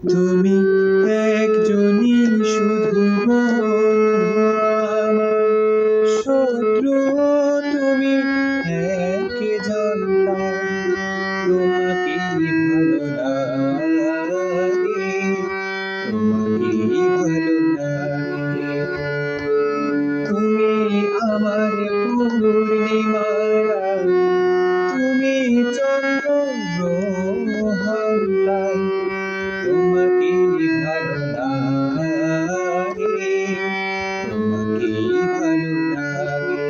তুমি একজনই শুধু বন্ধু আমার, শত্রু তুমি একজন, তোমাকে ভালো লাগে, তোমাকে ভালো লাগে। তুমি আমার পূর্ণিমারা, তুমি চন্দ্র গ্রহণ, তাই তোমাকে ভালো লাগে, তোমাকে ভালো লাগে।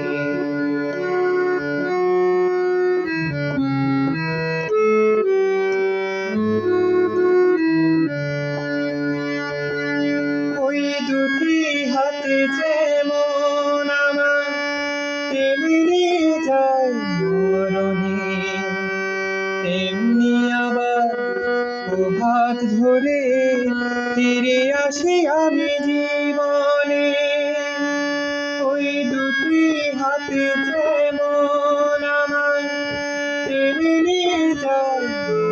ওই দুটি হাতে যেমন আমার টেনে নিয়ে যায় মরণে, তেমনি আবার ও হাত ধরে ফিরে আসি আমি জীবনে। ওই দুটি হাতে যেমন আমার টেনে নিয়ে যায়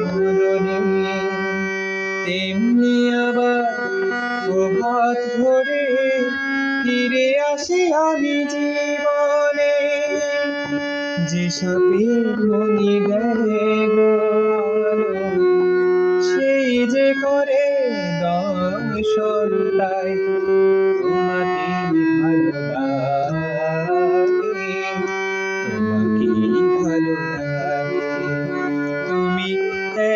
মরণে, তেমনি আবার ও হাত ধরে ফিরে আসি আমি জীবনে। যে সাপের মনি দেয় গো আলো, সেই যে করে দর্শন, তাই তোমাকে ভালো লাগে, তোমাকে ভালো লাগে। তুমি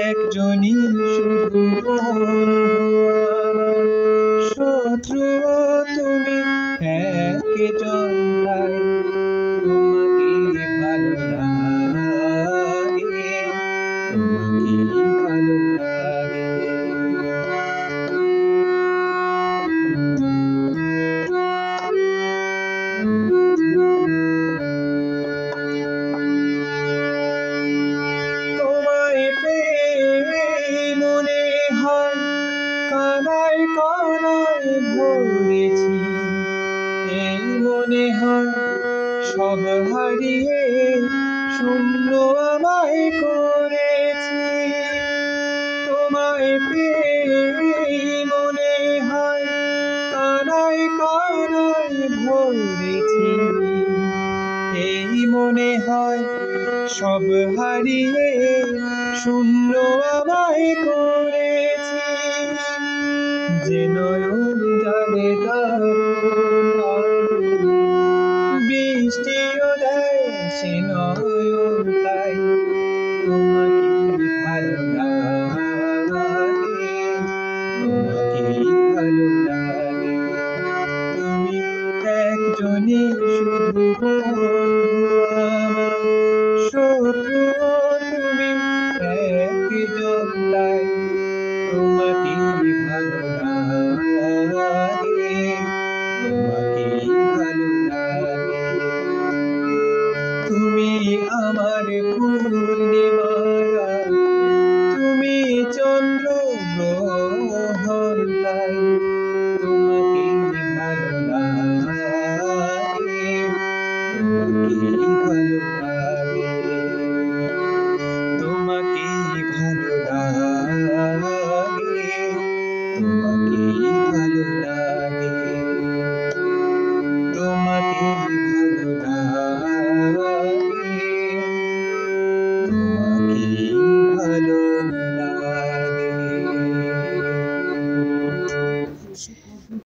একজনই শুধু বন্ধু আমার, শত্রু তুমি একজন, তাই তোমাকে ভালো লাগে, তোমাকে ভালো লাগে। তোমায় পেয়ে মনে হয় কানায় কানায় ভরেছি, এই মনে হয় সব হারিয়ে শূন্য আমায় করেছি। তোমায় পেয়ে মনে হয় কানায় কানায় ভরেছি, এই মনে হয় সব হারিয়ে শূন্য আমায় করেছি। যে নয়ন জানে তার বৃষ্টিও দেয় সে নয়ন, তাই তোমাকে ভালো লাগে, তোমাকে ভালো লাগে। তুমি একজনই শুধু বন্ধু আমার, শত্রু তুমি একজন, তাই তোমাকে ভালো লাগে।